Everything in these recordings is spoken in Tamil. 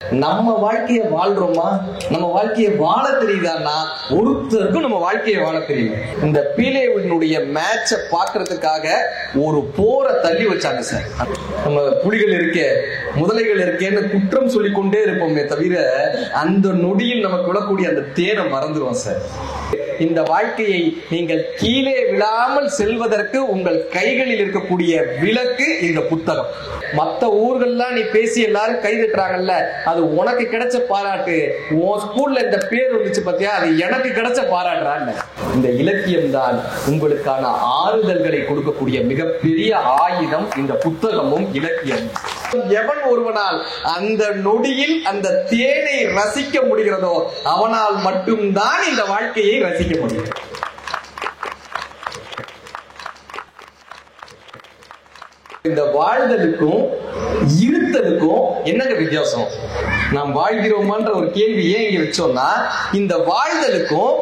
நம்ம வாழ்க்கையை வாழ்றோமா? நம்ம வாழ்க்கையை வாழ தெரியுதான்னா ஒருத்தருக்கும் நம்ம வாழ்க்கையை வாழ தெரியல. இந்த பீலேவினுடைய மேட்சை பாக்குறதுக்காக ஒரு போரை தள்ளி வச்சாங்க சார். நம்ம புலிகள் இருக்கே, முதலைகள் இருக்கேன்னு குற்றம் சொல்லிக்கொண்டே இருப்போமே தவிர அந்த நொடியில் நமக்கு விழக்கூடிய அந்த தேனை மறந்துடுவோம் சார். இந்த வாழ்க்கையை நீங்கள் கீழே விழாமல் செல்வதற்கு உங்கள் கைகளில் இருக்கக்கூடிய விளக்கு இந்த புத்தகம். மற்ற ஊர்கள்லாம் நீ பேசி எல்லாரும் கை தட்டுறாங்கல்ல, அது உனக்கு கிடைச்ச பாராட்டு. உன் ஸ்கூல்ல இந்த பேர் வந்துச்சு பத்தியா, அது எனக்கு கிடைச்ச பாராட்டுறாங்க. இந்த இலக்கியம் தான் உங்களுக்கான ஆறுதல்களை கொடுக்கக்கூடிய மிகப்பெரிய ஆயுதம். இந்த புத்தகமும் இலக்கியம். எவன் ஒருவனால் அந்த நொடியில் அந்த தேனை ரசிக்க முடிகிறதோ அவனால் மட்டும்தான் இந்த வாழ்க்கையை ரசிக்க முடியும். இந்த வாழ்தலுக்கும் இருத்தலுக்கும் என்னங்க வித்தியாசம்? நாம் வாழ்கிறோமான்ற ஒரு கேள்வி ஏன் இங்க வச்சோம்னா, இந்த வாழ்தலுக்கும்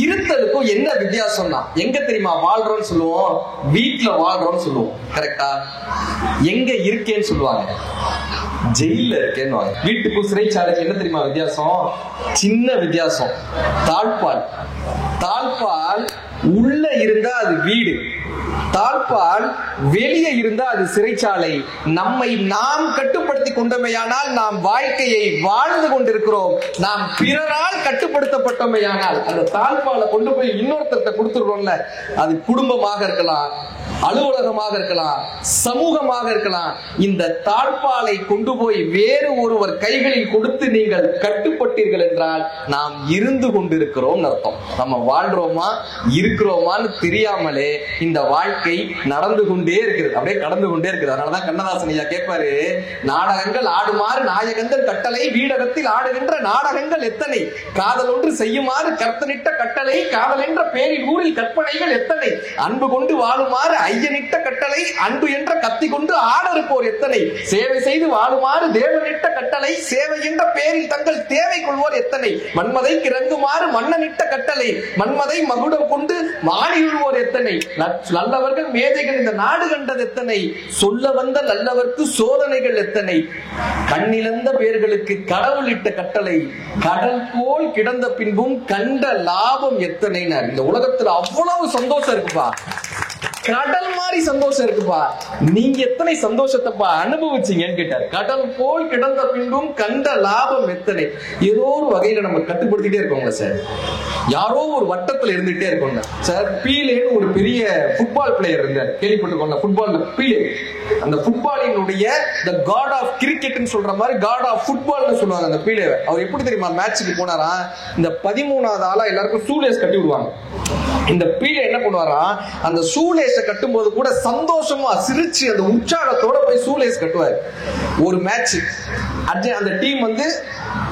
இருத்தலுக்கும் என்ன வித்தியாசம்னா, எங்க தெரியுமா வாழ்றோம்னு சொல்லுவோம்? வீட்டுல வாழ்றோம்னு சொல்லுவோம், கரெக்டா? எங்க இருக்கேன்னு சொல்லுவாங்க? ஜெயில இருக்கேன்னு. வீட்டுக்கும் சிறைச்சாலைக்கு என்ன தெரியுமா வித்தியாசம்? சின்ன வித்தியாசம். தாழ்பால் உள்ள இருந்தா அது வீடு, தாழ்பால் வெளியே இருந்தா அது சிறைச்சாலை. நம்மை நாம் கட்டுப்படுத்தி கொண்டமையானால் நாம் வாழ்க்கையை வாழ்ந்து கொண்டிருக்கிறோம். நாம் பிறரால் கட்டுப்படுத்தப்பட்டமையானால் அந்த தாழ்பாலை கொண்டு போய் இன்னொருத்தர்கிட்ட கொடுத்துடுறோம்ல, அது குடும்பமாக இருக்கலாம், அலுவலகமாக இருக்கலாம், சமூகமாக இருக்கலாம். இந்த தாழ்பாலை கொண்டு போய் வேறு ஒருவர் கைகளில் கொடுத்து நீங்கள் கட்டுப்பட்டீர்கள் என்றால் நாம் இருந்து கொண்டிருக்கிறோம் அர்த்தம். நம்ம வாழ்றோமா இருக்கிறோமான்னு தெரியாமலே இந்த வாழ்க்கை நடந்து கொண்டே இருக்குது, அப்படியே கடந்து கொண்டே இருக்குது. அதனாலதான் கண்ணதாசன் ஐயா கேட்பாரு, நாடகங்கள் ஆடுமாறு நாயகங்கள் கட்டளை, வீடகத்தில் ஆடுகின்ற நாடகங்கள் எத்தனை, காதல் ஒன்று செய்யுமாறு கர்த்தனிட்ட கட்டளை, காதல் என்ற பேரில் ஊரில் கற்பனைகள் எத்தனை, அன்பு கொண்டு வாழுமாறு ஐயனிட்ட கட்டளை, அன்பு என்ற கத்தி கொண்டு ஆடறுப்போர் எத்தனை, சேவை செய்து வாழுமாறு தேவனிட்ட கட்டளை, சேவை என்ற பேரில் தங்கள் தேவை கொள்வோர் எத்தனை, மன்மதை கிறங்குமாறு மன்னனிட்ட கட்டளை, மன்மதை மகுடம் கொண்டு மாடியுள்வோர் எத்தனை, நல்லவர்கள் மேதைகள் இந்த நாடு கண்டது எத்தனை, சொல்ல வந்த நல்லவர்க்கு சோதனைகள் எத்தனை, கண்ணிழந்த பேர்களுக்கு கடவுள் இட்ட கட்டளை, கடல் போல் கிடந்த பின்பும் கண்ட லாபம் எத்தனை. இந்த உலகத்துல அவ்வளவு சந்தோஷம் இருக்குப்பா, கடல் மாதிரி சந்தோஷம் இருக்குப்பா. நீங்க எத்தனை சந்தோஷத்தைப்பா அனுபவிச்சீங்கன்னு கேட்டார். கடல் போல் கிடந்த பின்பும் கண்ட லாபம் எத்தனை. ஏதோ ஒரு வகையில நம்ம கட்டுப்படுத்திட்டே இருக்கோங்களா சார்? யாரோ ஒரு வட்டத்துல இருந்துட்டே இருக்கோங்க சார். பீலேன்னு ஒரு பெரிய ஃபுட்பால் பிளேயர் இருந்தார், கேள்விப்பட்டிருக்கோங்க. ஃபுட்பால் பீலே, அந்த ஃபுட்பாலினுடைய தி காட் ஆஃப் கிரிக்கெட்னு சொல்ற மாதிரி காட் ஆஃப் ஃபுட்பால்னு சொல்லுவாங்க அந்த பீலே. அவர் எப்படி தெரியுமா மேட்சுக்கு போனாரா, இந்த 13வது ஆளா எல்லாருக்கும் ஷூலேஸ் கட்டி விடுவாங்க. இந்த பீலே என்ன பண்ணுவாரா, அந்த ஷூலேஸ கட்டும் போது கூட சந்தோஷமா சிரிச்சு அந்த உற்சாகத்தோட போய் ஷூலேஸ் கட்டுவார். ஒரு மேட்ச் அந்த டீம் வந்து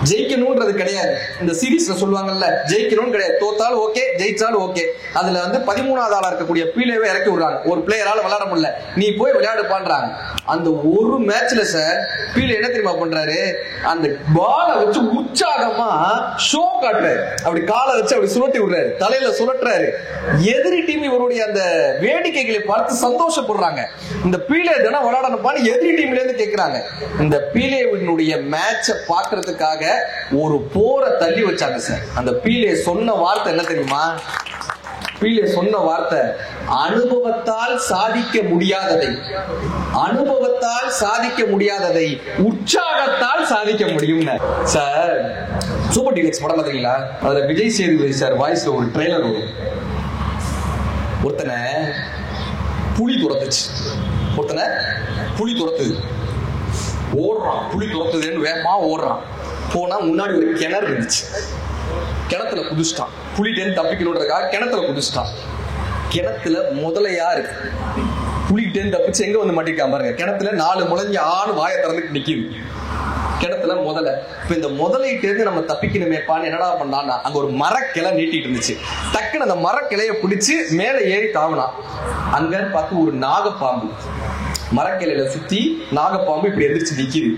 ஜெயிக்கணும்ன்றது கிடையாது. இந்த சீரீஸ்ல சொல்லுவாங்கல்ல, ஜெயிக்கணும்னு கிடையாது, தோத்தாலும் ஓகே ஜெயிச்சாலும் ஓகே. அதுல வந்து 13வது ஆளா இருக்கக்கூடிய பீலேவை இறக்கி விடுறாங்க. ஒரு பிளேயரால விளையாட முடியல, நீ போய் விளையாடு பண்றாங்க. அந்த ஒரு மேட்ச்ல சார் பீலே என்ன தெரியுமா பண்றாரு, அந்த பாலை வச்சு உற்சாகமா ஷோ காட்டுறாரு. அப்படி காலை வச்சு அப்படி சுழட்டி விடுறாரு, தலையில சுழட்டுறாரு. எதிரி டீம் இவருடைய அந்த வேடிக்கைகளை பார்த்து சந்தோஷப்படுறாங்க. இந்த பீலே தானே விளையாடணும்னு எதிரி டீம்ல இருந்து கேட்கிறாங்க. இந்த பீலேவினுடைய மேட்சை பாக்குறதுக்காக ஒரு போரை தள்ளி வச்சாங்க சார். அந்த பீலே சொன்ன வார்த்தை என்ன தெரியுமா? பீலே சொன்ன வார்த்தை, அனுபவத்தால் சாதிக்க முடியாததை, அனுபவத்தால் சாதிக்க முடியாததை உற்சாகத்தால் சாதிக்க முடியும் சார். சூப்பர் டீலக்ஸ் படம் பாத்தீங்களா? அதுல விஜய் சேதுபதி சார் வாய்ஸ்ல ஒரு ட்ரெய்லர் வரும். ஒருத்தனை புலி துரத்துச்சு, ஒருத்தனை புலி துரத்துது, ஓடுறான். புலி துரத்துதுன்னு வேகமா ஓடுறான். போனா முன்னாடி ஒரு கிணறு இருந்துச்சு, கிணத்துல குதிச்சிட்டான். புலிட்டேன்னு தப்பிக்கணுன்றதுக்காக கிணத்துல குதிச்சிட்டான். கிணத்துல முதலையா இருக்கு. புலிட்டேன்னு தப்பிச்சு எங்க வந்து மாட்டிருக்கான் பாருங்க, கிணத்துல 4 முளைஞ்ச ஆண் வாயை திறந்துட்டு நிக்குது கிணத்துல முதலை. இப்ப இந்த முதலையிட்ட இருந்து நம்ம தப்பிக்கணுமேப்பான்னு என்னடா பண்ணான்னா, அங்க ஒரு மரக்கிளை நீட்டிட்டு இருந்துச்சு. டக்குன்னு அந்த மரக்கிளைய பிடிச்சு மேல ஏறி தாவினான். அங்க பார்த்து ஒரு நாகப்பாம்பு மரக்கிளையில சுத்தி நாகப்பாம்பு இப்படி எதிர்த்து நிக்குது.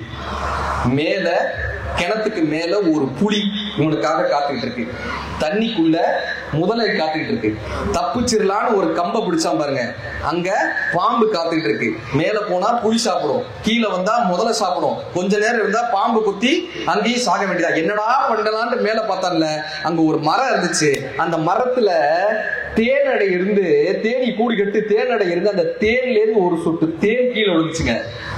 மேல கிணத்துக்கு மேல ஒரு புலி இவனுக்காக காத்துக்கிட்டு இருக்கு. தண்ணிக்குள்ள முதலை காத்துக்கிட்டு இருக்கு. தப்பிச்சிடலான்னு ஒரு கம்பை பிடிச்சா பாருங்க, அங்க பாம்பு காத்துக்கிட்டு இருக்கு. மேல போனா புலி சாப்பிடும், கீழே வந்தா முதலை சாப்பிடும், கொஞ்ச நேரம் இருந்தா பாம்பு குத்தி அங்கேயும் சாக வேண்டியதா. என்னடா பண்ணலான்னு மேல பார்த்தான்ல, அங்க ஒரு மரம் இருந்துச்சு. அந்த மரத்துல தேனடை இருந்து, தேனி கூடி கட்டு தேனடை இருந்து, அந்த தேன்ல இருந்து ஒரு சொட்டு தேன் கீழே விழுந்துச்சுங்க.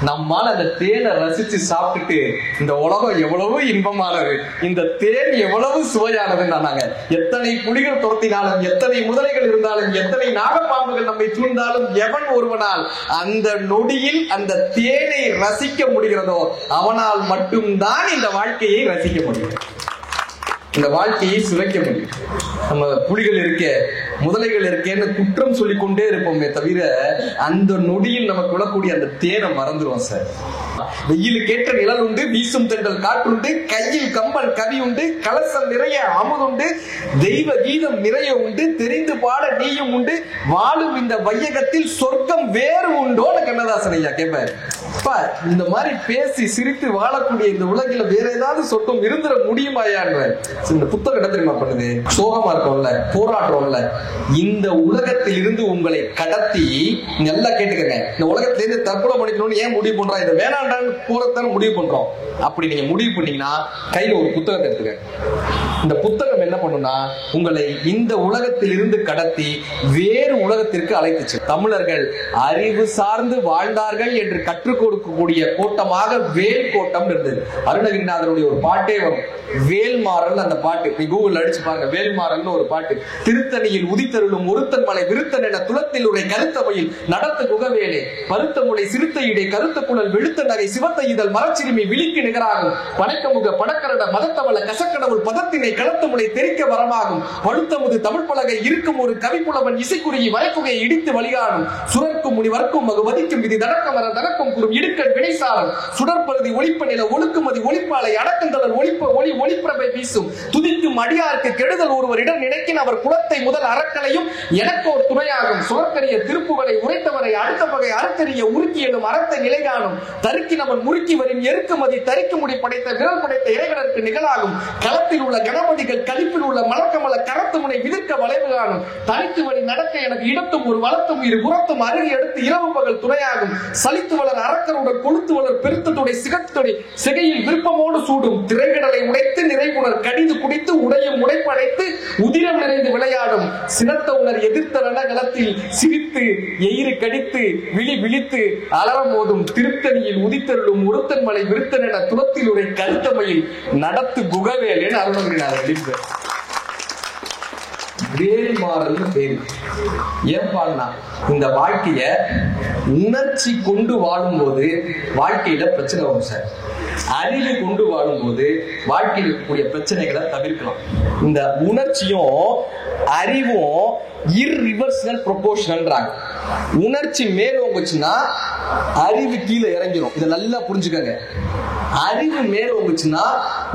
நம்மால அந்த தேனை ரசிச்சு சாப்பிட்டுட்டு இந்த உலகம் எவ்வளவு இன்பமானது, இந்த தேன் எவ்வளவு சுவையானதுன்னு நாங்க. எத்தனை புலிகள் துரத்தினாலும், எத்தனை முதலைகள் இருந்தாலும், எத்தனை நாகப்பாம்புகள் நம்மை சூழ்ந்தாலும், எவன் ஒருவனால் அந்த நொடியில் அந்த தேனை ரசிக்க முடிகிறதோ அவனால் மட்டும்தான் இந்த வாழ்க்கையை ரசிக்க முடியும், இந்த வாழ்க்கையை சுவைக்க முடியும். நம்ம புலிகள் இருக்க, முதலைகள் இருக்கேன்னு குற்றம் சொல்லிக்கொண்டே இருப்போமே தவிர அந்த நொடியில் நமக்கு விழக்கூடிய அந்த தேனை மறந்துடுவோம் சார். வெயிலுக்கேற்ற நிழல் உண்டு, வீசும் தென்றல் காற்றுண்டு, கையில் கம்பல் கவி உண்டு, கலசம் நிறைய அமுதுண்டு, தெய்வ கீதம் நிறைய உண்டு, தெரிந்து பாட நீயும் உண்டு, வாழும் இந்த வையகத்தில் சொர்க்கம் வேறு உண்டோன்னு கண்ணதாசன் ஐயா கேட்பார். இந்த மாதிரி பேசி சிரித்து வாழக்கூடிய இந்த உலகில வேற ஏதாவது சொர்க்கம் இருந்துட முடியுமாயான்னு இந்த புத்தகம் என்ன தெரியுமா பண்ணுது? சோகமா இருக்கோம்ல, போராடுறோம்ல, இந்த உலகத்தில் இருந்து உங்களை கடத்தி, நல்லா கேட்டுக்கங்க, இந்த உலகத்தில இருந்து தற்கொலை பண்ணிக்கணும்னு ஏன் முடிவு பண்றோம்? இதை வேணாண்டான்னு போறதான முடிவு பண்றோம். அப்படி நீங்க முடிவு பண்ணீங்கன்னா கையில ஒரு புத்தகத்தை எடுத்துக்க. இந்த புத்தகம் என்ன பண்ணும்னா உங்களை இந்த உலகத்தில் இருந்து கடத்தி வேறு உலகத்திற்கு அழைத்துச்சு. தமிழர்கள் அறிவு சார்ந்து வாழ்ந்தார்கள் என்று கற்றுக் கொடுக்கக்கூடிய கோட்டமாக வேல் கோட்டம் இருந்தது. அருணகிரிநாதருடைய ஒரு பாட்டே வரும், வேல்மாறல். அந்த பாட்டு நீ கூகுள் அடிச்சு பாருங்க, வேல்மாறல் ஒரு பாட்டு. திருத்தணியில் உதித்தருளும் ஒருத்தன் மலை விருத்தன் என துளத்தில் உரை கருத்தமையில் நடத்த குகவேலே பருத்த முளை சிறுத்த இடை கருத்த குழல் வெளுத்த நகை சிவத்த இதழ் மரச்சிறுமி விழிக்கு நிகராகும் படைக்கமுக படக்கரட மதத்தவள கசக்கடவுள் பதத்தினை களத்த முளை தெரிக்க வரமாகும் பழுத்தமுது தமிழ் பலகை இருக்கும் ஒரு கவிப்புலவன் இசைக்குறியை வயக்குகையை இடித்து வழிகாணும் சுரர்க்கும் முனி வர்க்கும் மகு வதிக்கும் விதி தடக்கம் வர தடக்கம் கூறும் இடுக்கன் வினைசாரம் சுடற்பகுதி ஒளிப்ப நில ஒழுக்குமதி ஒளிப்பாலை அடக்கந்தளர் ஒளிப்ப ஒளி ஒளிப்பிரபை வீசும் துதிக்கும் அடியாருக்கு கெடுதல் ஒருவரிடம் நினைக்கின் அவர் குலத்தை முதல் அறக்கலையும் எனக்கோர் துணையாகும் சுரக்கரிய திருப்புகளை உரைத்தவரை அடுத்த பகை அறத்தெறிய உருக்கியலும் அறத்தை நிலை காணும் தருக்கி நமன் முறுக்கி வரும் எருக்குமதி தரிக்கு முடி படைத்த விரல் படைத்த இறைவனருக்கு நிகழாகும் களத்தில் உள்ள கணபதிகள் கலிப்பில் உள்ள மலக்கமல கரத்து முனை விதிர்க்க வளைவு காணும் தனித்து வழி நடக்க எனக்கு இடத்தும் ஒரு வளர்த்தும் இரு புறத்தும் அருகி எடுத்து இரவு பகல் துணையாகும் சலித்து வளர் அரக்கருடன் கொளுத்து வளர் பெருத்தத்துடைய சிகத்துடைய சிகையில் விருப்பமோடு சூடும் திரைகடலை உடைத்து நிறைவுணர் கடிந்து குடித்து உடையும் உடைப்படைத்து உதிரம் நிறைந்து விளையாடும் சினத்த உணர் எதிர்த்த ரணகலத்தில் சிரித்து எயிறு கடித்து விழி விழித்து அலரம் மோதும் திருத்தணியில் உதித்தருளும் உருத்தன் மலை விருத்தன் என துளத்தில் உரை கருத்தமையில் நடத்து குகவேல் என அருணகிரிநாதர் எழுதினார். வேல்மாறல் பேரு ஏன் பாருனா இந்த வாழ்க்கைய உணர்ச்சி கொண்டு வாழும் போது வாழ்க்கையில பிரச்சனை வரும் சார். அறிவு கொண்டு வாழும் போது வாழ்க்கையில் இருக்கக்கூடிய பிரச்சனைகளை தவிர்க்கலாம். இந்த உணர்ச்சியும் அறிவும் இர்ரிவர்சல் ப்ரொபோர்ஷனல்ன்றாங்க. உணர்ச்சி மேலோங்குச்சுன்னா அறிவு கீழே இறங்கிரும். இதை நல்லா புரிஞ்சுக்கங்க. அறிவு மேலோங்குச்சுன்னா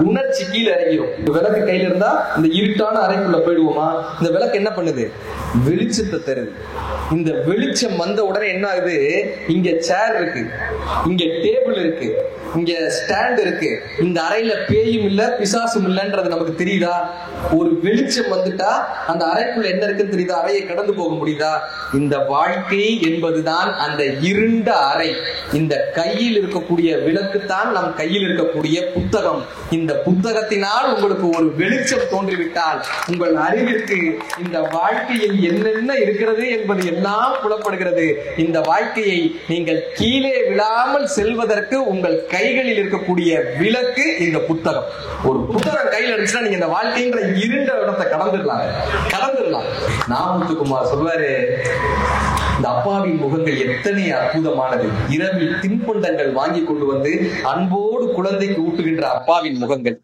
உணர்ச்சி கீழே இறங்கிரும். விளக்கு கையில இருந்தா இந்த இருட்டான அறைக்குள்ள போயிடுவோமா? இந்த விளக்கு என்ன பண்ணுது? வெளிச்சத்தை தருது. இந்த வெளிச்சம் வந்த உடனே என்ன ஆகுது? இங்க சேர் இருக்கு, இங்க டேபிள் இருக்கு, இங்க ஸ்டாண்ட் இருக்கு. இந்த அறையில பேயும் இல்ல பிசாசும் இல்லன்றது நமக்கு தெரியுதா? ஒரு வெளிச்சம் வந்துட்டா அந்த அறைக்குள்ள என்ன இருக்குன்னு தெரியுதா? அறையை கடந்து போக முடியுதா? இந்த வாழ்க்கை என்பதுதான் அந்த இருண்ட அறை. இந்த கையில் இருக்கக்கூடிய விளக்கு தான் நம் கையில் இருக்கக்கூடிய புத்தகம். இந்த புத்தகத்தினால் உங்களுக்கு ஒரு வெளிச்சம் தோன்றிவிட்டால் உங்கள் அறிவிற்கு இந்த வாழ்க்கையில் என்னென்ன இருக்கிறது என்பது எல்லாம் புலப்படுகிறது. இந்த வாழ்க்கையை நீங்கள் கீழே விழாமல் செல்வதற்கு உங்கள் கைகளில் இருக்கக்கூடிய விளக்கு இந்த புத்தகம். ஒரு புத்தகம் கையில் அடிச்சுன்னா நீங்க இந்த வாழ்க்கைன்ற இருண்ட இடத்தை கடந்துடலாம். நாமுத்துக்குமார் சொல்வாரு, இந்த அப்பாவின் முகங்கள் எத்தனை அற்புதமானது. இரவில் தின்பண்டங்கள் வாங்கி கொண்டு வந்து அன்போடு குழந்தைக்கு ஊட்டுகின்ற அப்பாவின் முகங்கள்.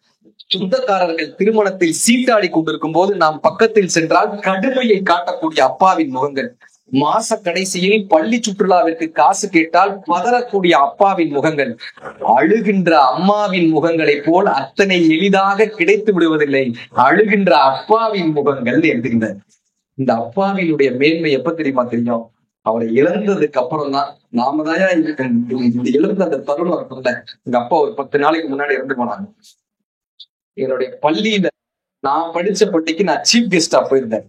சொந்தக்காரர்கள் திருமணத்தில் சீட்டாடி கொண்டிருக்கும் போது நாம் பக்கத்தில் சென்றால் கடுமையை காட்டக்கூடிய அப்பாவின் முகங்கள். மாச கடைசியில் பள்ளி சுற்றுலாவிற்கு காசு கேட்டால் பதறக்கூடிய அப்பாவின் முகங்கள். அழுகின்ற அம்மாவின் முகங்களை போல் அத்தனை எளிதாக கிடைத்து விடுவதில்லை அழுகின்ற அப்பாவின் முகங்கள் என்கின்ற இந்த அப்பாவினுடைய மேன்மை எப்ப தெரியும்? அவரை இழந்ததுக்கு அப்புறம் தான் நாம தான் இந்த இழந்த அந்த தருணம் இருக்குல்ல. எங்க அப்பா ஒரு 10 நாளைக்கு முன்னாடி இறந்து போனாங்க. என்னுடைய பள்ளியில நான் படிச்ச பள்ளிக்கு நான் சீஃப் கெஸ்டா போயிருந்தேன்.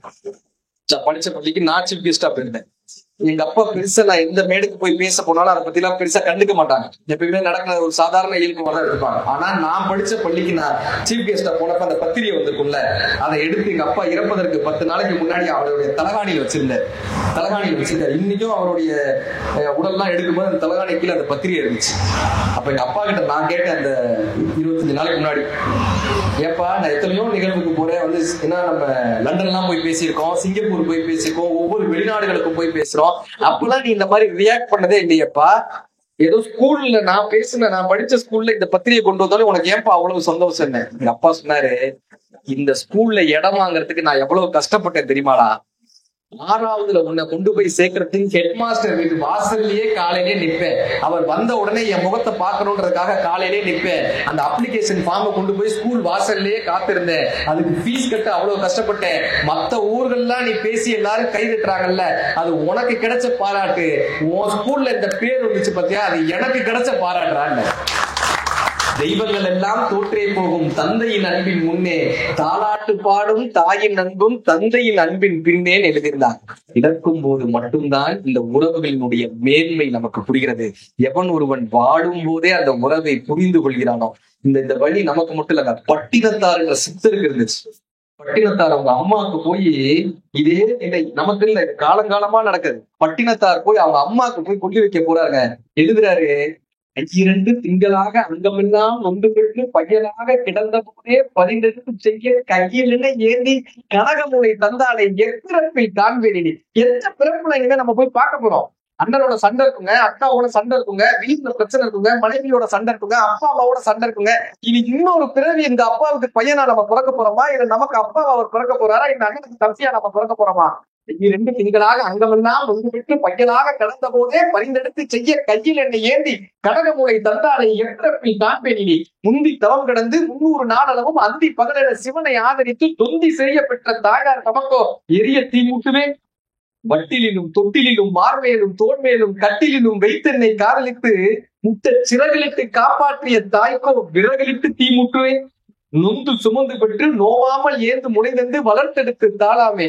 படிச்ச பள்ளிக்கு நான் சீஃப் கெஸ்டா போயிருந்தேன். எங்க அப்பா பெருசா நான் எந்த மேடைக்கு போய் பேச போனாலும் அதை பத்தி எல்லாம் பெருசா கண்டுக்க மாட்டாங்க. எப்பயுமே நடக்கிற ஒரு சாதாரண இயல்பு தான் இருப்பாங்க. ஆனா நான் படிச்ச பள்ளிக்கு நான் சீஃப் கெஸ்டா போனப்ப அந்த பத்திரிகை வந்திருக்கும்ல, அதை எடுத்து எங்க அப்பா இறப்பதற்கு 10 நாளைக்கு முன்னாடி அவருடைய தலகாணியில் வச்சிருந்தார். இன்னைக்கும் அவருடைய உடல்லாம் எடுக்கும்போது அந்த தலகாணி கீழே அந்த பத்திரிகை இருந்துச்சு. அப்ப எங்க அப்பா கிட்ட நான் கேட்டேன் அந்த 25 நாளைக்கு முன்னாடி, ஏப்பா நான் எத்தனையோ நிகழ்வுக்கு போறேன், வந்து என்ன நம்ம லண்டன்லாம் போய் பேசியிருக்கோம், சிங்கப்பூர் போய் பேசியிருக்கோம், ஒவ்வொரு வெளிநாடுகளுக்கும் போய் பேசுறோம், அப்பெல்லாம் நீ இந்த மாதிரி ரியாக்ட் பண்ணதே இல்லையப்பா. ஏதோ ஸ்கூல்ல நான் படிச்ச ஸ்கூல்ல இந்த பத்திரிகை கொண்டு வந்தாலும் உனக்கு ஏன்பா அவ்வளவு சந்தோஷம்? எங்க அப்பா சொன்னாரு, இந்த ஸ்கூல்ல இடம் வாங்குறதுக்கு நான் எவ்வளவு கஷ்டப்பட்டேன் தெரியுமாடா. 6வதுல உன்னை கொண்டு போய் சேர்க்கறதுக்கு ஹெட் மாஸ்டர் வீட்டு வாசல்லையே காலையிலே நிற்பேன். அவர் வந்த உடனே என் முகத்தை பார்க்கணுன்றதுக்காக காலையிலே நிற்பேன். அந்த அப்ளிகேஷன் ஃபார்மை கொண்டு போய் ஸ்கூல் வாசல்லையே காத்திருந்தேன். அதுக்கு ஃபீஸ் கட்ட அவ்வளவு கஷ்டப்பட்டேன். மத்த ஊர்கள்லாம் நீ பேசி எல்லாரும் கை தட்டுறாங்கல்ல, அது உனக்கு கிடைச்ச பாராட்டு. உன் ஸ்கூல்ல இந்த பேர் வந்துச்சு பாத்தியா, அது எனக்கு கிடைச்ச பாராட்டுறான்னு. தெய்வங்கள் எல்லாம் தோற்றே போகும் தந்தையின் அன்பின் முன்னே, தாலாட்டு பாடும் தாயின் அன்பும் தந்தையின் அன்பின் பின்னேன்னு எழுதியிருந்தார். இறக்கும் போது மட்டும்தான் இந்த உறவுகளினுடைய மேன்மை நமக்கு புரிகிறது. எவன் ஒருவன் வாடும் போதே அந்த உறவை புரிந்து கொள்கிறானோ. இந்த வழி நமக்கு மட்டும் இல்லங்க, பட்டினத்தாருங்கிற சித்தருக்கு இருந்துச்சு. பட்டினத்தார் அவங்க அம்மாவுக்கு போய் இதே நிலை நமக்கு இல்ல, காலங்காலமா நடக்குது. பட்டினத்தார் போய் அவங்க அம்மாவுக்கு போய் கொண்டு வைக்க போறாங்க. எழுதுறாரு, 2 திங்களாக அங்கமெல்லாம் ஒன்று கொண்டு பையனாக கிடந்த போதே 12 செய்ய கையில் ஏந்தி கனகமுனை தந்தாலை எப்பிறப்பில் காண்பேனி. எந்த பிறப்புல இனிமே நம்ம போய் பார்க்க போறோம்? அண்ணனோட சண்டை இருக்குங்க, அக்காவோட சண்டை இருக்குங்க, வீட்டுல பிரச்சனை இருக்குங்க, மனைவியோட சண்டை இருக்குங்க, அப்பா அம்மாவோட சண்டை இருக்குங்க. இனி இன்னொரு பிறவி எங்க அப்பாவுக்கு பையனா நம்ம பிறக்க போறோமா, இல்ல நமக்கு அப்பா அவர் பிறக்க போறாரா, இந்த அண்ணனுக்கு தம்பியா நம்ம பிறக்க போறோமா? 2 திங்களாக அங்கமெல்லாம் ஒன்று விட்டு பையனாக கடந்த போதே பரிந்தெடுத்து செய்ய கையில் என்னை ஏந்தி கடகமுறை தந்தாலை எப்பிறப்பில் காண்பேனி. முந்தி தவம் கடந்து 300 நாளளவும் அந்தி பகலென சிவனை ஆதரித்து தொந்தி செய்ய பெற்ற தாயார் நமக்கோ எரிய தீ மூட்டுவேன். வட்டிலும் தொட்டிலும் மார்மேலும் தோன்மேலும் கட்டிலும் வைத்தென்னை காதலித்து முட்ட சிறகலிட்டு காப்பாற்றிய தாய்க்கோ விறகலிட்டு தீ மூட்டுவேன். நொந்து சுமந்து பெற்று நோவாமல் ஏந்து முனைதந்து வளர்த்தெடுத்து தாளாமே.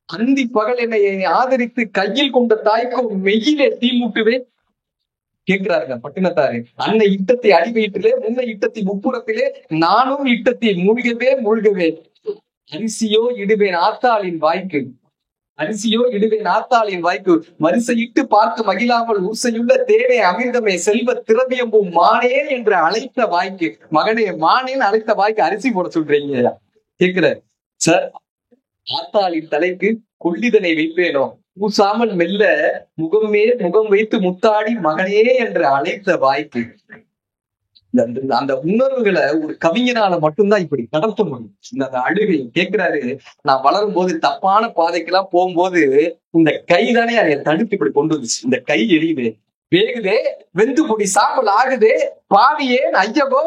அந்தி பகல் என்னை ஆதரித்து கையில் கொண்ட தாய்க்கோ மெய்யிலே தீ மூட்டுவேன். கேட்கிறாருங்க பட்டினத்தாரு. அன்னை இட்டத்தை அடிவயிற்றிலே, முன்னை இட்டத்தை முப்புறத்திலே, நானும் இட்டத்தை மூழ்கவே அரிசியோ இடுவேன் ஆத்தாளின் வாய்க்கு, அரிசியோ இடுவேன் ஆத்தாளின் வாய்க்கு, வரிசையிட்டு பார்த்து மகிழாமல் ஊசையுள்ள தேனே அமிர்தமே செல்வ திரவியம்பும் மானே என்று அழைத்த வாய்க்கு. மகனே, மானேன்னு அழைத்த வாய்க்கு அரிசி போட சொல்றீங்க? கேட்கிற சார், ஆத்தாளின் தலைக்கு கொள்ளிதனை வைப்பேனோ, பூசாமல் மெல்ல முகம் வைத்து முத்தாடி மகனே என்று அழைத்த வாய்க்கு. அந்த உணர்வுகளை ஒரு கவிஞனால மட்டும்தான் இப்படி கடத்த முடியும். அந்த அழுகை கேட்கிறாரு, நான் வளரும் போது தப்பான பாதைக்கெல்லாம் போகும்போது இந்த கை தானே அதை தடுத்து இப்படி கொண்டு வந்துச்சு. இந்த கை எரியுது, வேகுதே, வெந்து பொடி சாம்பல் ஆகுதே, பாவியே ஐயகோ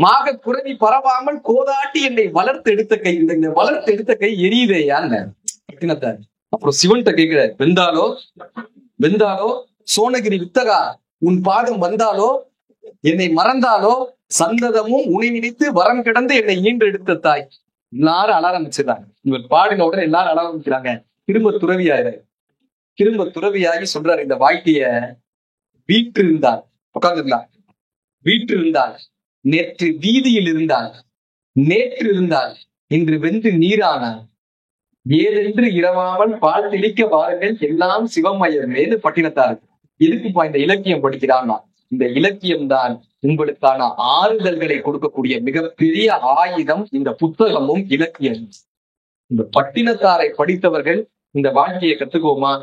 மாக குறவி பரவாமல் கோதாட்டி என்னை வளர்த்து எடுத்த கை, இந்த வளர்த்து எடுத்த கை எரியுதே யான்னு பட்டினத்தார். அப்புறம் சிவன்கிட்ட கேட்கிற, வெந்தாலோ சோனகிரி வித்தகா உன் பாதம் வந்தாலோ, என்னை மறந்தாலோ சந்ததமும் உன்னை நினைத்து வரம் கிடந்து என்னை ஈன்றெடுத்த தாய். எல்லாரும் அழ ஆரம்பிச்சிடறாங்க. இவர் பாடின உடனே எல்லாரும் அழ ஆரம்பிக்கிறாங்க. திரும்ப துறவியாகி சொல்றாரு இந்த வாழ்க்கைய, வீற்றிருந்தாள் உட்கார்ந்துருந்தான், வீற்றிருந்தாள், நேற்று வீதியில் இருந்தாள், நேற்று இருந்தாள், இன்று வென்று நீரானாள், ஏதென்று இரவாமல் பால் தெளிக்க வாருங்கள் எல்லாம் சிவமயமேது பட்டினத்தார். எதுக்குப்பா இந்த இலக்கியம் படிக்கிறான்னா, இந்த இலக்கியம் தான் உங்களுக்கான ஆறுதல்களை கொடுக்கக்கூடிய மிகப்பெரிய ஆயுதம். இந்த புத்தகமும் இலக்கியம். இந்த பட்டினத்தாரை படித்தவர்கள் இந்த வாழ்க்கையை கத்துக்குவோமா?